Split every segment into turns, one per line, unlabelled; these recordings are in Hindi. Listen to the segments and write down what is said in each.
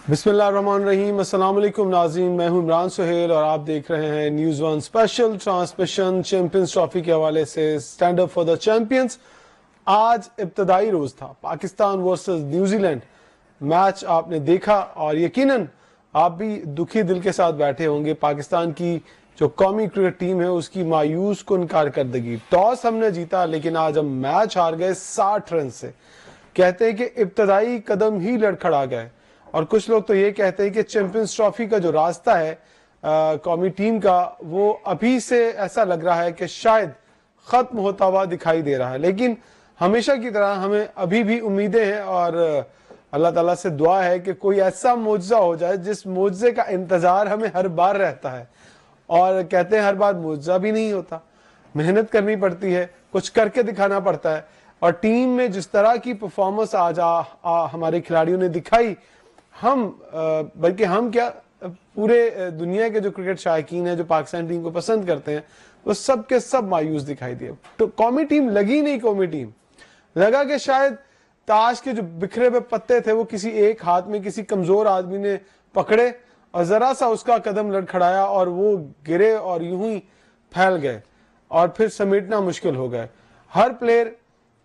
बिस्मिल्लाहिर्रहमानिर्रहीम। अस्सलाम वालेकुम नाज़रीन, मैं हूं इमरान सुहेल और आप देख रहे हैं news one special transmission champions trophy के हवाले से stand up for the champions. आज इब्तदाई रोज़ था, पाकिस्तान वर्सेस न्यूजीलैंड मैच आपने देखा और यकीनन आप भी दुखी दिल के साथ बैठे होंगे। पाकिस्तान की जो कौमी क्रिकेट टीम है उसकी मायूस कुन कारकर्दगी। टॉस हमने जीता लेकिन आज हम मैच हार गए 60 रन से। कहते हैं कि इब्तदाई कदम ही लड़खड़ा गए और कुछ लोग तो ये कहते हैं कि चैंपियंस ट्रॉफी का जो रास्ता है कौमी टीम का, वो अभी से ऐसा लग रहा है कि शायद खत्म होता हुआ दिखाई दे रहा है। लेकिन हमेशा की तरह हमें अभी भी उम्मीदें हैं और अल्लाह ताला से दुआ है कि कोई ऐसा मोजज़ा हो जाए जिस मोजज़े का इंतजार हमें हर बार रहता है। और कहते हैं हर बार मोजज़ा भी नहीं होता, मेहनत करनी पड़ती है, कुछ करके दिखाना पड़ता है। और टीम में जिस तरह की परफॉर्मेंस आज हमारे खिलाड़ियों ने दिखाई, हम बल्कि हम क्या पूरे दुनिया के जो क्रिकेट शायकीन है, जो पाकिस्तान टीम को पसंद करते हैं, वो सब के सब मायूस दिखाई दिए। तो कौमी टीम लगी नहीं, कौमी टीम लगा कि शायद ताश के जो बिखरे हुए पत्ते थे वो किसी एक हाथ में किसी कमजोर आदमी ने पकड़े और जरा सा उसका कदम लड़खड़ाया और वो गिरे और यूं ही फैल गए और फिर समेटना मुश्किल हो गए। हर प्लेयर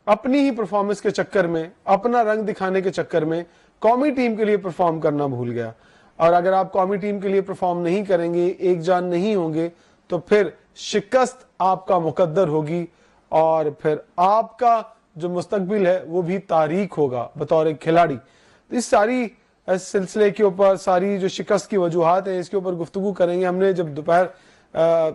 अपनी ही परफॉर्मेंस के चक्कर में, अपना रंग दिखाने के चक्कर में कौमी टीम के लिए परफॉर्म करना भूल गया। और अगर आप कौमी टीम के लिए परफॉर्म नहीं करेंगे, एक जान नहीं होंगे, तो फिर शिकस्त आपका मुकद्दर होगी और फिर आपका जो मुस्तकबिल है वो भी तारीख होगा बतौर एक खिलाड़ी। तो इस सारी सिलसिले के ऊपर, सारी जो शिकस्त की वजूहात हैं, इसके ऊपर गुफ्तगू करेंगे। हमने जब दोपहर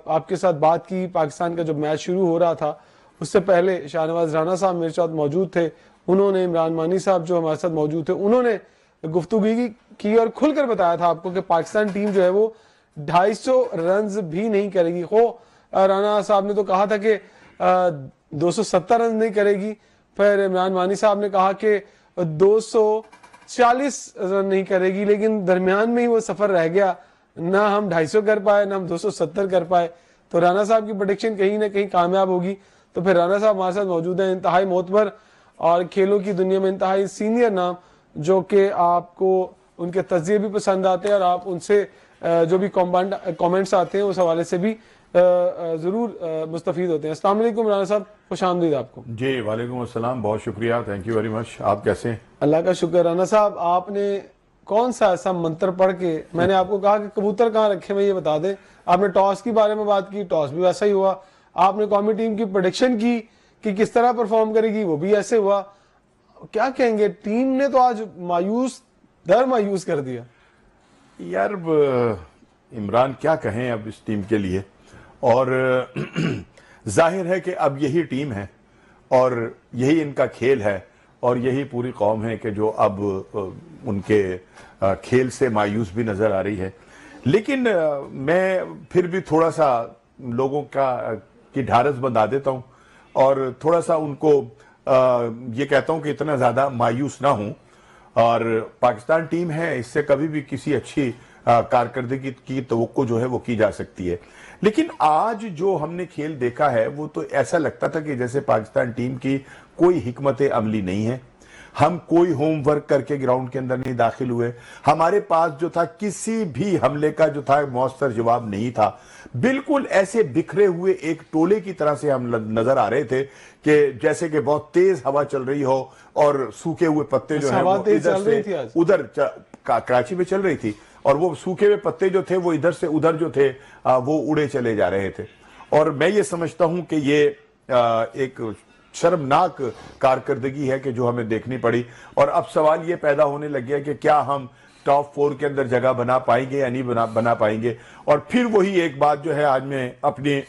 आपके साथ बात की, पाकिस्तान का जब मैच शुरू हो रहा था उससे पहले शाहनवाज राना साहब मेरे साथ मौजूद थे, उन्होंने, इमरान मानी साहब जो हमारे साथ मौजूद थे, उन्होंने गुफ्तगू की और खुलकर बताया था आपको कि पाकिस्तान टीम जो है वो 250 रन भी नहीं करेगी। राना साहब ने तो कहा था कि 270 रन नहीं करेगी, फिर इमरान मानी साहब ने कहा कि 240 रन नहीं करेगी, लेकिन दरमियान में ही वो सफर रह गया, ना हम 250 कर पाए ना हम 270 कर पाए। तो राना साहब की प्रेडिक्शन कहीं ना कहीं कामयाब होगी। तो फिर राना साहब हमारे साथ मौजूद हैं, इंतहाई मोतबर और खेलों की दुनिया में इंतहाई सीनियर नाम, जो कि आपको उनके तज्जिए भी पसंद आते हैं और आप उनसे जो भी कमेंट्स आते हैं उस हवाले से भी ज़रूर मुस्तफ़ीद होते हैं। अस्सलाम वालेकुम राना साहब, खुशामदीद आपको।
जी वालेकुम अस्सलाम, बहुत शुक्रिया, थैंक यू वेरी मच। आप कैसे हैं?
अल्लाह का शुक्र। राना साहब, आपने कौन सा ऐसा मंत्र पढ़ के, मैंने आपको कहा कि कबूतर कहाँ रखे मैं ये बता दें, आपने टॉस के बारे में बात की, टॉस भी वैसा ही हुआ। आपने कौमी टीम की प्रेडिक्शन की कि किस तरह परफॉर्म करेगी, वो भी ऐसे हुआ। क्या कहेंगे, टीम ने तो आज मायूस कर दिया।
यार इमरान क्या कहें अब इस टीम के लिए, और जाहिर है कि अब यही टीम है और यही इनका खेल है और यही पूरी कौम है कि जो अब उनके खेल से मायूस भी नजर आ रही है। लेकिन मैं फिर भी थोड़ा सा लोगों की ढारस बंधा देता हूं और थोड़ा सा उनको ये कहता हूं कि इतना ज्यादा मायूस ना हूं। और पाकिस्तान टीम है, इससे कभी भी किसी अच्छी कारकर्दगी की तवक्को जो है वो की जा सकती है। लेकिन आज जो हमने खेल देखा है वो तो ऐसा लगता था कि जैसे पाकिस्तान टीम की कोई हिकमत अमली नहीं है। हम कोई होमवर्क करके ग्राउंड के अंदर नहीं दाखिल हुए, हमारे पास जो था किसी भी हमले का जो था मौसर जवाब नहीं था। बिल्कुल ऐसे बिखरे हुए एक टोले की तरह से हम नजर आ रहे थे कि जैसे कि बहुत तेज हवा चल रही हो और सूखे हुए पत्ते जो है वो इधर से उधर, कराची में चल रही थी, और वो सूखे हुए पत्ते जो थे वो इधर से उधर जो थे वो उड़े चले जा रहे थे। और मैं ये समझता हूं कि ये एक शर्मनाक कारकर्दगी है कि जो हमें देखनी पड़ी। और अब सवाल ये पैदा होने लग गया कि क्या हम टॉप 4 के अंदर जगह बना पाएंगे या नहीं बना पाएंगे। और फिर वही एक बात जो है, आज मैं अपनी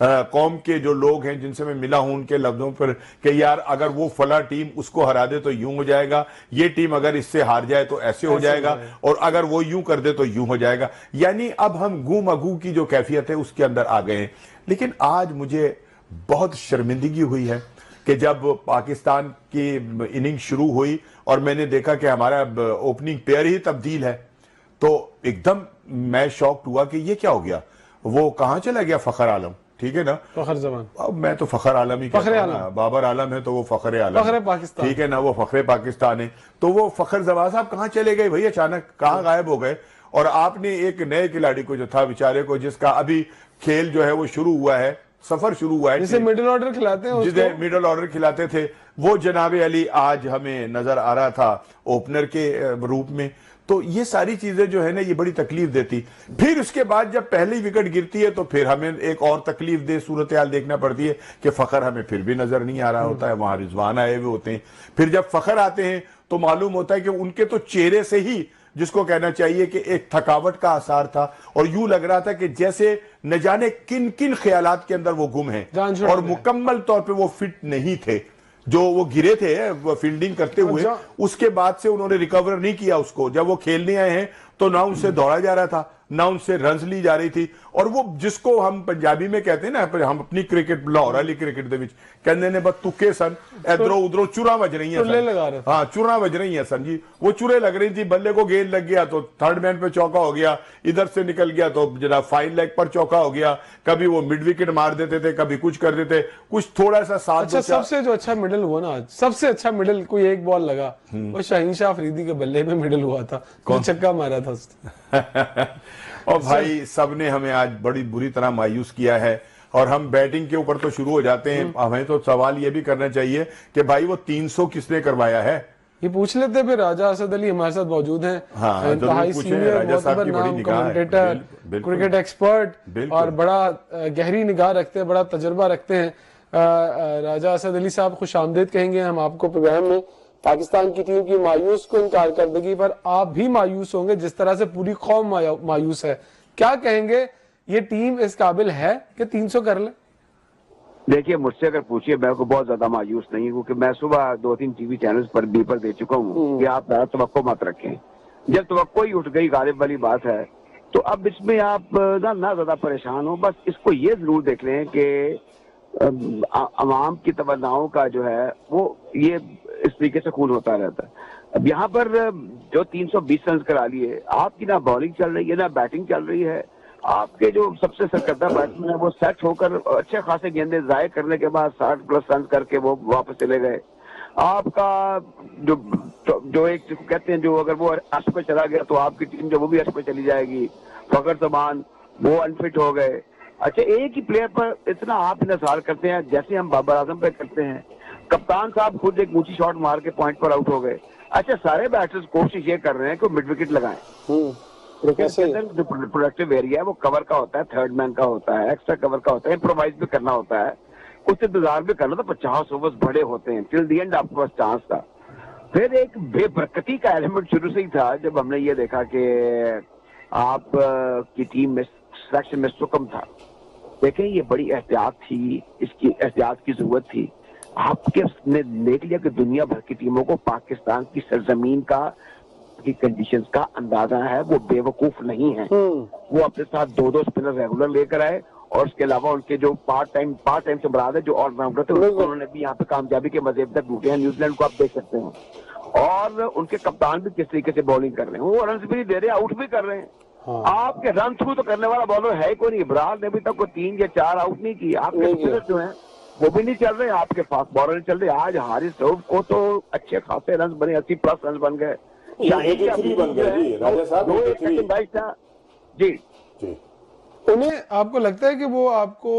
कौम के जो लोग हैं जिनसे मैं मिला हूं उनके लफ्जों पर कि यार अगर वो फला टीम उसको हरा दे तो यूं हो जाएगा, ये टीम अगर इससे हार जाए तो ऐसे हो जाएगा, और अगर वो यूं कर दे तो यूं हो जाएगा। यानी अब हम गू मगू की जो कैफियत है उसके अंदर आ गए हैं। लेकिन आज मुझे बहुत शर्मिंदगी हुई है कि जब पाकिस्तान की इनिंग शुरू हुई और मैंने देखा कि हमारा ओपनिंग पेयर ही तब्दील है, तो एकदम मैं शॉक्ड हुआ कि ये क्या हो गया। वो कहां चला गया फखर आलम, ठीक है ना।
फखर जमान,
अब मैं तो फखर आलम ही कहता हूं ना, बाबर आलम है तो वो फखर आलम,
फखर पाकिस्तान,
ठीक है ना, वो फखर पाकिस्तान है। तो वो फखर जमान साहब कहाँ चले गए भाई, अचानक कहाँ गायब हो गए। और आपने एक नए खिलाड़ी को जो था बेचारे को, जिसका अभी खेल जो है वो शुरू हुआ है, सफर शुरू हुआ है,
जिसे मिडिल ऑर्डर खिलाते हैं,
जिसे मिडिल ऑर्डर खिलाते थे, वो जनाबे अली आज हमें नजर आ रहा था ओपनर के रूप में। तो ये सारी चीजें जो है ना, ये बड़ी तकलीफ देती। फिर उसके बाद जब पहली विकेट गिरती है तो फिर हमें एक और तकलीफ दे सूरत हाल देखना पड़ती है कि फखर हमें फिर भी नजर नहीं आ रहा होता है, वहां रिजवान आए हुए होते हैं। फिर जब फखर आते हैं तो मालूम होता है कि उनके तो चेहरे से ही, जिसको कहना चाहिए कि एक थकावट का आसार था, और यूं लग रहा था कि जैसे न जाने किन किन ख्यालात के अंदर वो गुम हैं, और मुकम्मल तौर पे वो फिट नहीं थे। जो वो गिरे थे वो फील्डिंग करते हुए, उसके बाद से उन्होंने रिकवर नहीं किया उसको। जब वो खेलने आए हैं तो ना उनसे दौड़ा जा रहा था, ना उनसे रन्स ली जा रही थी। और वो जिसको हम पंजाबी में कहते हैं ना, हम अपनी क्रिकेट लाहौर वाली क्रिकेट ਦੇ ਵਿੱਚ कहने ने बस तुक्के सन, इधरों उधरों चुरा बज रही हैं, हाँ चुरा बज रही हैं सन जी। वो चुरे लग रही थी, बल्ले को गेंद लग गया तो थर्ड मैन पे चौका हो गया, इधर से निकल गया तो जरा फाइन लेग पर चौका हो गया, कभी वो मिड विकेट मार देते थे, कभी कुछ कर देते, कुछ थोड़ा सा साथ।
अच्छा, सबसे जो अच्छा मिडल हुआ ना आज, सबसे अच्छा मिडल कोई एक बॉल लगा, वो शाहीन शाह अफरीदी के बल्ले में मिडल हुआ था, कौन छक्का मारा था उसने।
और भाई सबने हमें आज बड़ी बुरी तरह मायूस किया है। और हम बैटिंग के ऊपर तो शुरू हो जाते हैं, हमें तो सवाल ये भी करना चाहिए कि भाई वो 300 किसने करवाया है,
ये पूछ लेते। फिर राजा असद अली हमारे साथ मौजूद हैं,
हाँ,
इंतहाई सीनियर कमेंटेटर, क्रिकेट एक्सपर्ट, और बड़ा गहरी निगाह रखते हैं, बड़ा तजर्बा रखते हैं। राजा असद अली साहब, खुश आमदीद कहेंगे हम आपको प्रोग्राम में। पाकिस्तान की टीम की मायूस कुन कारकर्दगी पर आप भी मायूस होंगे, जिस तरह से पूरी कौम मायूस है। क्या कहेंगे, ये टीम इस काबिल है कि 300 कर ले?
देखिए, मुझसे अगर पूछिए, मैं को बहुत ज्यादा मायूस नहीं हूँ, क्योंकि मैं सुबह 2-3 टीवी चैनल्स पर बीपर दे चुका हूँ कि आप ज्यादा तवक्को मत रखें। जब तवक्को ही उठ गई, गालिब वाली बात है, तो अब इसमें आप ना ज्यादा परेशान हो। बस इसको ये जरूर देख लें कि अवाम की तमन्नाओं का जो है वो ये इस तरीके से खून होता रहता है। अब यहाँ पर जो 320 रन करा लिए, आपकी ना बॉलिंग चल रही है ना बैटिंग चल रही है। आपके जो सबसे सरकर्दा बैट्समैन है वो सेट होकर अच्छे खासे गेंदे जाए करने के बाद 60+ रन करके वो वापस चले गए। आपका जो एक कहते हैं, जो अगर वो अर्श पे चला गया तो आपकी टीम जो वो भी अर्श पे चली जाएगी। फखर जमान वो अनफिट हो गए। अच्छा, एक ही प्लेयर पर इतना आप इंतजार करते हैं जैसे हम बाबर आजम पे करते हैं। कप्तान साहब खुद एक ऊंची शॉट मार के पॉइंट पर आउट हो गए। अच्छा, सारे बैटर्स कोशिश ये कर रहे हैं कि मिड विकेट लगाएं। जो प्रोडक्टिव एरिया है वो कवर का होता है, थर्ड मैन का होता है, एक्स्ट्रा कवर का होता है, इम्प्रोवाइज भी करना होता है, कुछ इंतजार भी करना। तो 50 ओवर्स बड़े होते हैं, टिल दी एंड आपके पास चांस था। फिर एक बेबरकती का एलिमेंट शुरू से ही था, जब हमने ये देखा कि आप की टीम में सिलेक्शन में सुकम था। देखें, ये बड़ी एहतियात थी, इसकी एहतियात की जरूरत थी। आपके ने देख लिया कि दुनिया भर की टीमों को पाकिस्तान की सरजमीन का की कंडीशंस का अंदाजा है, वो बेवकूफ नहीं है। वो अपने साथ 2-2 स्पिनर रेगुलर लेकर आए, और उसके अलावा उनके जो पार्ट टाइम से मुराद है जो ऑलराउंडर थे, उन्होंने भी यहाँ पे कामयाबी के मजे तक लूटे हैं। न्यूजीलैंड को आप देख सकते हैं, और उनके कप्तान भी किस तरीके से बॉलिंग कर रहे हैं, वो रन भी नहीं दे रहे, आउट भी कर रहे हैं। आपके रन थ्रू तो करने वाला बॉलर है कोई नहीं। इब्रार ने अभी तक को 3 या 4 आउट नहीं किए। आपके स्पिनर जो है वो भी नहीं चल रहे, आपके फास्ट बॉलर नहीं चल रहे। आज हारिस रऊफ को तो अच्छे खासे रन बने, 80+ रन बन गए। जी,
उन्हें आपको लगता है कि वो आपको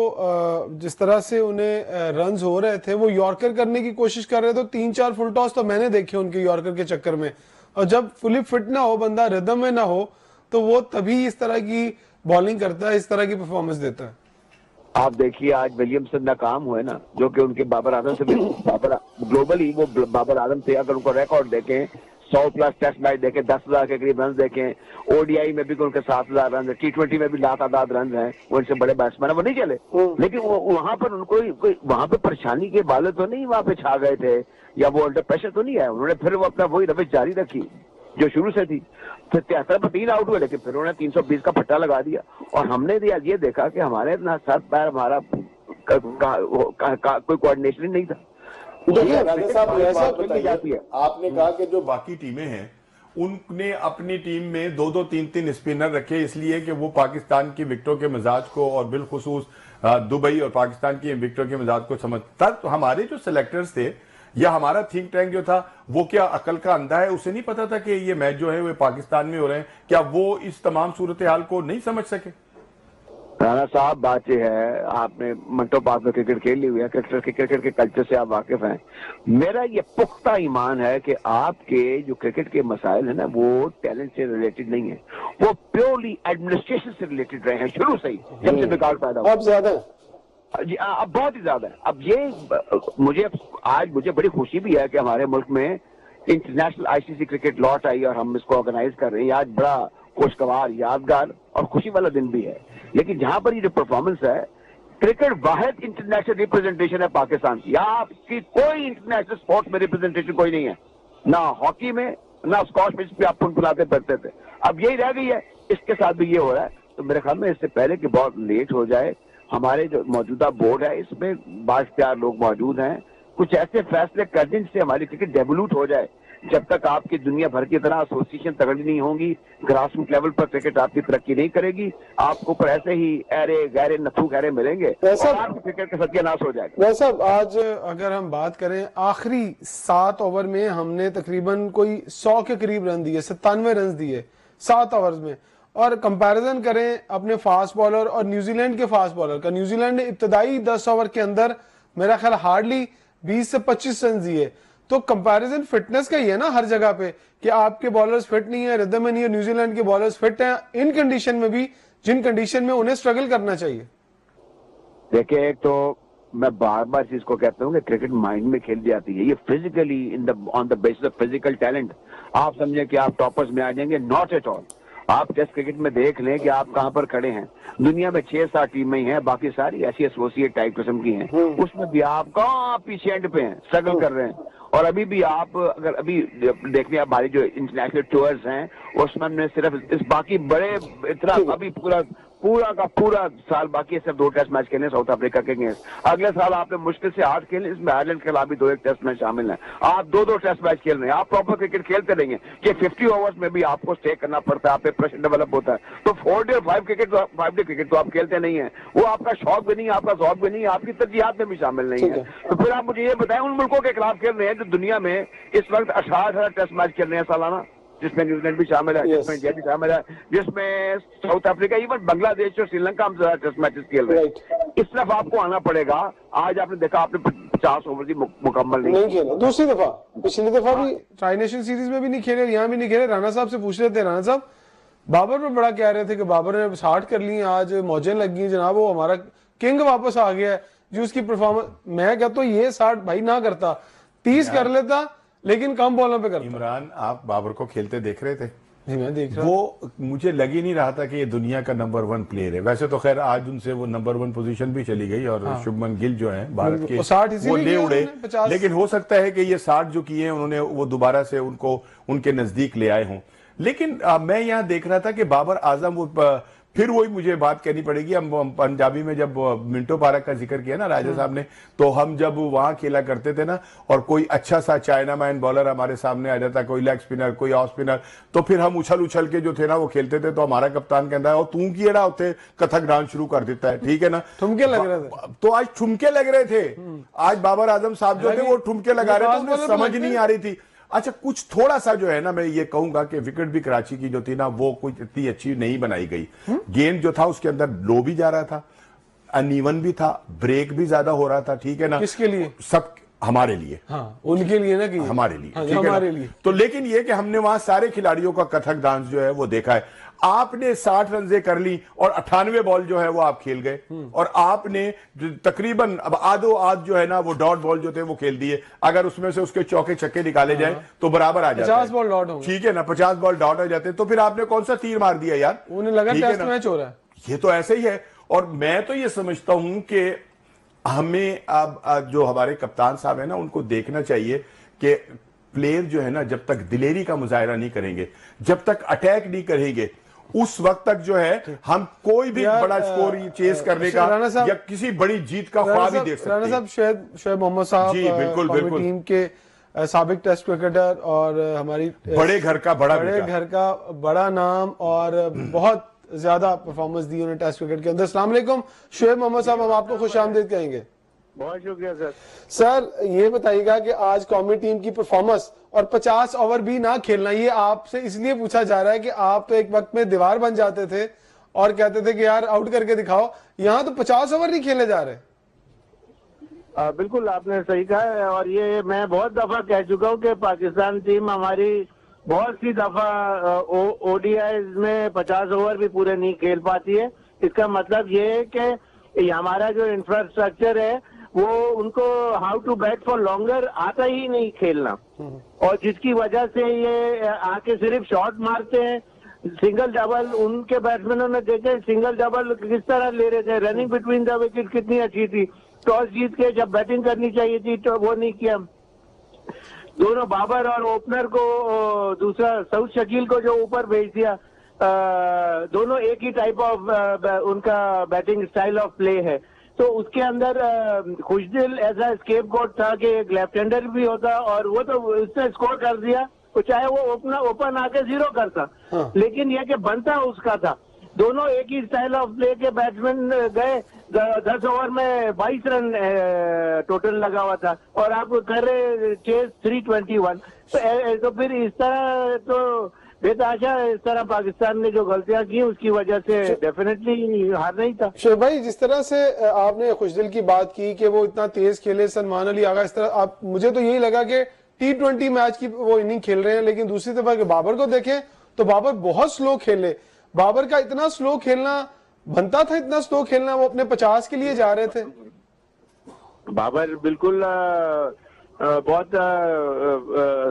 जिस तरह से उन्हें रन्स हो रहे थे, वो यॉर्कर करने की कोशिश कर रहे थे? तो 3-4 फुल टॉस तो मैंने देखे उनके यॉर्कर के चक्कर में। और जब फुली फिट ना हो बंदा, रिदम में ना हो, तो वो तभी इस तरह की बॉलिंग करता है, इस तरह की परफॉर्मेंस देता है।
आप देखिए, आज विलियमसन नाकाम हुए ना, जो कि उनके बाबर आजम से भी ग्लोबली वो बाबर आजम से अगर उनको रिकॉर्ड देखें, 100+ टेस्ट मैच देखें, 10,000 के करीब रन देखें, ओडीआई में भी उनके 7,000 रन है, T20 में भी लातादाद रन है, वो इनसे बड़े बैट्समैन है, वो नहीं चले। लेकिन वहां पर उनको वहां पे परेशानी के बाले तो नहीं वहां पे छा गए थे, या वो अंडर प्रेशर तो नहीं आया। उन्होंने फिर वो अपना वही रविश जारी रखी जो शुरू से थी। फिर 73 पर 3 आउट हुए, लेकिन फिर उन्होंने 320 का फट्टा लगा दिया। और हमने ये देखा कि हमारे ना सर पैर, हमारा कोई कोऑर्डिनेशन नहीं था।
देखिए राजा साहब, आपने कहा कि जो बाकी टीमें हैं उनने अपनी टीम में 2-2 3-3 स्पिनर रखे, इसलिए कि वो पाकिस्तान की विकेटों के मिजाज को और बिलखुसूस दुबई और पाकिस्तान की विकेटों के मिजाज को समझता। तो हमारे जो सिलेक्टर्स थे या हमारा थिंक टैंक जो था, वो क्या अकल का अंधा है? उसे नहीं पता था कि ये मैच जो है वो पाकिस्तान में हो रहे हैं? क्या वो इस तमाम सूरत हाल को नहीं समझ सके?
राणा साहब, बात यह है, आपने मंटो पार्क में क्रिकेट खेली हुई है, क्रिकेट के कल्चर से आप वाकिफ हैं। मेरा ये पुख्ता ईमान है कि आपके जो क्रिकेट के मसाइल है ना, वो टैलेंट से रिलेटेड नहीं है, वो प्योरली एडमिनिस्ट्रेशन से रिलेटेड रहे हैं शुरू से ही, जब से बिगाड़ पैदा हुआ।
अब ज्यादा
जी, अब बहुत ही ज्यादा है। अब ये आज मुझे बड़ी खुशी भी है कि हमारे मुल्क में international ICC cricket lot I और हम इसको ऑर्गेनाइज कर रहे हैं। आज बड़ा खुशगवार, यादगार और खुशी वाला दिन भी है। लेकिन जहां पर ये जो परफॉर्मेंस है, क्रिकेट वाहिद इंटरनेशनल रिप्रेजेंटेशन है पाकिस्तान की। आपकी कोई इंटरनेशनल स्पोर्ट्स में रिप्रेजेंटेशन कोई नहीं है, ना हॉकी में, ना स्कॉश में, जिस पे आप बुलाते फिरते थे। अब यही रह गई है, इसके साथ भी ये हो रहा है। तो मेरे ख्याल में इससे पहले कि बहुत लेट हो जाए, हमारे जो मौजूदा बोर्ड है इसमें बाइख्तियार लोग मौजूद हैं, कुछ ऐसे फैसले कर दें जिससे हमारी क्रिकेट डेवलूट हो जाए। जब तक आपकी दुनिया भर की तरह एसोसिएशन तगड़ी नहीं होंगी, ग्रास रूट लेवल पर क्रिकेट आपकी तरक्की नहीं करेगी, आपको ऊपर ऐसे ही ऐरे गहरे नथू गहरे मिलेंगे और आपकी क्रिकेट का सत्यानाश हो जाएगा।
वैसा आज अगर हम बात करें, आखिरी 7 ओवर में हमने तकरीबन कोई 100 के करीब रन दिए, 97 रन दिए 7 ओवर्स में। और कंपैरिजन करें अपने फास्ट बॉलर और न्यूजीलैंड के फास्ट बॉलर का, न्यूजीलैंड ने इब्तदाई 10 ओवर के अंदर मेरा ख्याल हार्डली 20 से 25 रन दिए। तो कंपैरिजन फिटनेस का ही है ना हर जगह पे, कि आपके बॉलर्स फिट नहीं है, रिदम में नहीं है, न्यूजीलैंड के बॉलर्स फिट हैं इन कंडीशन में भी, जिन कंडीशन में उन्हें स्ट्रगल करना चाहिए।
देखिए, एक तो मैं बार बार चीज को कहता हूँ कि क्रिकेट माइंड में खेल जाती है, ये physically on the basis of physical talent. आप समझे कि आप टॉपर्स में आ जाएंगे, नॉट एट ऑल। आप टेस्ट क्रिकेट में देख लें कि आप कहां पर खड़े हैं। दुनिया में 6-7 टीमें ही हैं, बाकी सारी ऐसी एसोसिएट टाइप किस्म की हैं। उसमें भी आप कहां पीछे एंड पे हैं, स्ट्रगल कर रहे हैं। और अभी भी आप अगर अभी देखने, हमारी जो इंटरनेशनल टूर्स हैं उसमें हमने सिर्फ इस बाकी बड़े इतना अभी पूरा का पूरा साल बाकी है, सिर्फ 2 टेस्ट मैच खेलने साउथ अफ्रीका के अगेंस्ट। अगले साल आपने मुश्किल से 8 खेलने, इसमें आयरलैंड के खिलाफ भी 2-1 टेस्ट मैच शामिल है। आप 2-2 टेस्ट मैच खेल रहे हैं, आप प्रॉपर क्रिकेट खेलते रहेंगे कि 50 ओवर्स में भी आपको स्टे करना पड़ता है, आप पे प्रेशर डेवलप होता है। तो 4 डे और 5 डे क्रिकेट तो आप खेलते नहीं है, वो आपका शौक भी नहीं, आपका शौक भी नहीं, आपकी तरजीहात में भी शामिल नहीं है। तो फिर आप मुझे ये बताएं, उन मुल्कों के खिलाफ खेल रहे हैं जो दुनिया में इस वक्त 18 टेस्ट मैच खेल रहे हैं सालाना, जिसमें न्यूजीलैंड भी शामिल है, जिसमें इंडिया भी शामिल है, जिसमें साउथ अफ्रीका, इवन बांग्लादेश और श्रीलंका हम ज्यादा टेस्ट मैचेस खेल रहे हैं। इस तरफ आपको आना पड़ेगा। आज आपने देखा, आपने 50 ओवर की मुकम्मल नहीं
खेला। दूसरी दफा, पिछली दफा भी ट्राई नेशन सीरीज में भी नहीं खेले, यहाँ भी नहीं खेले। राणा साहब से पूछ रहे थे, राणा साहब बाबर पर बड़ा कह रहे थे कि बाबर ने 60 कर ली, आज मौजें लगी जनाब, वो हमारा किंग वापस आ गया है जी, उसकी परफॉर्मेंस। मैं कहता हूँ ये 60 भाई ना करता, 30 कर लेता, लेकिन कम बॉलों पे करता।
इमरान, आप बाबर को खेलते देख रहे थे?
जी मैं देख रहा।
वो मुझे लग ही नहीं रहा था कि ये दुनिया का नंबर 1 प्लेयर है। वैसे तो खैर आज उनसे वो नंबर 1 पोजीशन भी चली गई और शुभमन गिल जो है भारत के,
60
वो ले उड़े। लेकिन हो सकता है कि ये 60 जो किए हैं उन्होंने, वो दोबारा से उनको उनके नजदीक ले आए हों। लेकिन मैं यहाँ देख रहा था कि बाबर आजम, वो फिर वही मुझे बात कहनी पड़ेगी। हम पंजाबी में जब मिंटो पार्क का जिक्र किया ना राजा साहब ने, तो हम जब वहां खेला करते थे ना, और कोई अच्छा सा चाइना मैन बॉलर हमारे सामने आ जाता, कोई लेग स्पिनर, कोई ऑफ स्पिनर, तो फिर हम उछल के जो थे ना वो खेलते थे। तो हमारा कप्तान कहता है, और तू की एड़ा होते कथक डांस शुरू कर देता है, ठीक है ना,
ठुमके लग रहे थे।
तो आज ठुमके लग रहे थे। आज बाबर आजम साहब जो थे वो ठुमके लगा रहे थे, उन्हें समझ नहीं आ रही थी। अच्छा, कुछ थोड़ा सा जो है ना, मैं ये कहूंगा कि विकेट भी कराची की जो थी ना, वो कुछ इतनी अच्छी नहीं बनाई गई। गेंद जो था उसके अंदर लो भी जा रहा था, अनइवन भी था, ब्रेक भी ज्यादा हो रहा था, ठीक है ना।
किसके लिए?
सब हमारे लिए।
हाँ, उनके लिए ना, कि
हमारे लिए,
हाँ,
ठीक है
हमारे लिए।
तो लेकिन ये कि हमने वहां सारे खिलाड़ियों का कथक डांस जो है वो देखा है। आपने 60 रन कर ली और 98 बॉल जो है वो आप खेल गए, और आपने तकरीबन अब आध जो है ना वो डॉट बॉल जो थे वो खेल दिए। अगर उसमें से उसके चौके छक्के निकाले जाए तो बराबर आ जाता है,
50 बॉल डॉट हो,
ठीक है ना, 50 बॉल डॉट हो जाते। तो फिर आपने कौन सा तीर मार दिया यार,
उन्हें लगा टेस्ट मैच हो रहा है।
ये तो ऐसे ही है। और मैं तो ये समझता हूं कि हमें अब जो हमारे कप्तान साहब है ना, उनको देखना चाहिए कि प्लेयर जो है ना, जब तक दिलेरी का मुजाहरा नहीं करेंगे, जब तक अटैक नहीं करेंगे, उस वक्त तक जो है हम कोई भी बड़ा स्कोर चेस करने का या किसी बड़ी जीत का ख्वाब ही देख सकते हैं।
राणा साहब, शोएब मोहम्मद साहब
जी बिल्कुल बिल्कुल
टीम के साबिक टेस्ट क्रिकेटर और हमारी
बड़े घर का बड़ा
बड़े
बेटा।
घर का बड़ा नाम और बहुत ज्यादा परफॉर्मेंस दी उन्होंने टेस्ट क्रिकेट के अंदर। अस्सलाम वालेकुम शुएब मोहम्मद साहब, हम आपको खुशामदीद कहेंगे।
बहुत शुक्रिया सर।
सर ये बताइएगा कि आज कौमी टीम की परफॉर्मेंस और 50 ओवर भी ना खेलना, ये आपसे इसलिए पूछा जा रहा है कि आप तो एक वक्त में दीवार बन जाते थे और कहते थे कि यार आउट करके दिखाओ, यहाँ तो 50 ओवर नहीं खेले जा रहे।
बिल्कुल आपने सही कहा है, और ये मैं बहुत दफा कह चुका हूँ कि पाकिस्तान टीम हमारी बहुत सी दफा ओडीआई में 50 ओवर भी पूरे नहीं खेल पाती है। इसका मतलब ये है कि हमारा जो इंफ्रास्ट्रक्चर है वो उनको how to bat for longer आता ही नहीं खेलना, और जिसकी वजह से ये आके सिर्फ शॉट मारते हैं। सिंगल डबल उनके बैट्समैनों ने देखे, सिंगल डबल किस तरह ले रहे थे, रनिंग बिटवीन द विकेट कितनी अच्छी थी। टॉस जीत के जब बैटिंग करनी चाहिए थी तो वो नहीं किया। दोनों बाबर और ओपनर को, दूसरा सऊद शकील को जो ऊपर भेज दिया, दोनों एक ही टाइप ऑफ उनका बैटिंग स्टाइल ऑफ प्ले है। तो उसके अंदर खुशदिल ऐसा स्केप गोट था कि एक लेफ्ट हैंडर भी होता, और वो तो उसने स्कोर कर दिया, तो चाहे वो ओपन आके 0 करता।
हाँ।
लेकिन यह कि बनता उसका था। दोनों एक ही स्टाइल ऑफ प्ले के बैट्समैन गए, 10 ओवर में 22 रन टोटल लगा हुआ था, और आप कर रहे चेस 321। तो फिर इस तरह तो बेताशा इस तरह पाकिस्तान ने जो गलतियां की उसकी वजह से डेफिनेटली हार नहीं था।
शेख भाई, जिस तरह से आपने खुशदिल की बात की कि वो इतना तेज खेले, सलमान अली आगा, इस तरह आप, मुझे तो यही लगा कि T20 मैच की वो इनिंग खेल रहे हैं। लेकिन दूसरी तरफ बाबर को देखें तो बाबर बहुत स्लो खेले। बाबर का इतना स्लो खेलना बनता था, इतना स्लो खेलना, वो अपने 50 के लिए जा रहे थे।
बाबर बिल्कुल बहुत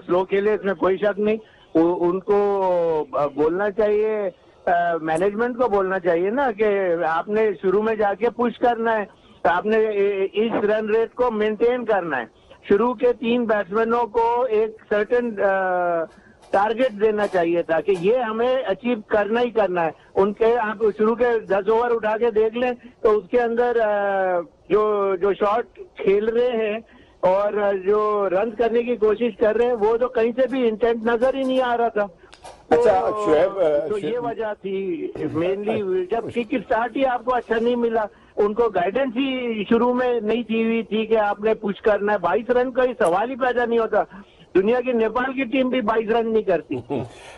स्लो खेले, इसमें कोई शक नहीं। उनको बोलना चाहिए, मैनेजमेंट को बोलना चाहिए ना कि आपने शुरू में जाके पुश करना है, तो आपने इस रन रेट को मेंटेन करना है। शुरू के 3 बैट्समैनों को एक सर्टेन टारगेट देना चाहिए था कि ये हमें अचीव करना ही करना है। उनके आप शुरू के 10 ओवर उठा के देख लें तो उसके अंदर जो शॉट खेल रहे हैं और जो रन करने की कोशिश कर रहे हैं, वो तो कहीं से भी इंटेंट नजर ही नहीं आ रहा था।
अच्छा शुएब,
तो ये वजह थी मेनली, जब किक स्टार्ट ही आपको अच्छा नहीं मिला। उनको गाइडेंस ही शुरू में नहीं दी हुई थी कि आपने पुश करना है। 22 रन का ही सवाल ही पैदा नहीं होता। दुनिया की नेपाल की टीम भी 22 रन नहीं करती।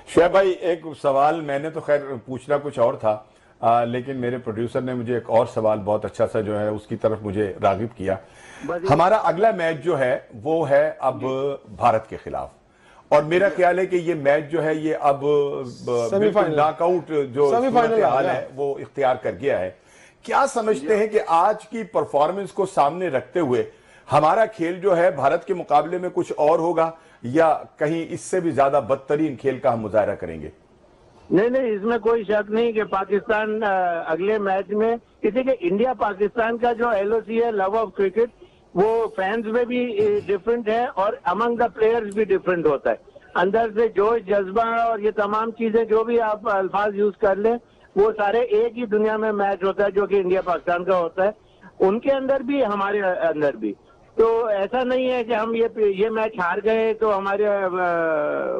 शुएब भाई, एक सवाल मैंने तो खैर पूछना कुछ और था, लेकिन मेरे प्रोड्यूसर ने मुझे एक और सवाल बहुत अच्छा सा जो है उसकी तरफ मुझे रागिब किया। हमारा अगला मैच जो है वो है अब भारत के खिलाफ, और मेरा ख्याल है कि ये मैच जो है ये अब नॉकआउट जो हाल है वो इख्तियार कर गया है। क्या समझते हैं कि आज की परफॉर्मेंस को सामने रखते हुए हमारा खेल जो है भारत के मुकाबले में कुछ और होगा, या कहीं इससे भी ज्यादा बदतरीन खेल का हम मुजाहरा करेंगे?
नहीं, इसमें कोई शक नहीं कि पाकिस्तान अगले मैच में, किसी के इंडिया पाकिस्तान का जो LOC है, लव ऑफ क्रिकेट, वो फैंस में भी डिफरेंट है और अमंग द प्लेयर्स भी डिफरेंट होता है। अंदर से जोश, जज्बा और ये तमाम चीजें जो भी आप अल्फाज यूज कर लें, वो सारे एक ही दुनिया में मैच होता है जो कि इंडिया पाकिस्तान का होता है। उनके अंदर भी, हमारे अंदर भी। तो ऐसा नहीं है कि हम ये मैच हार गए तो हमारे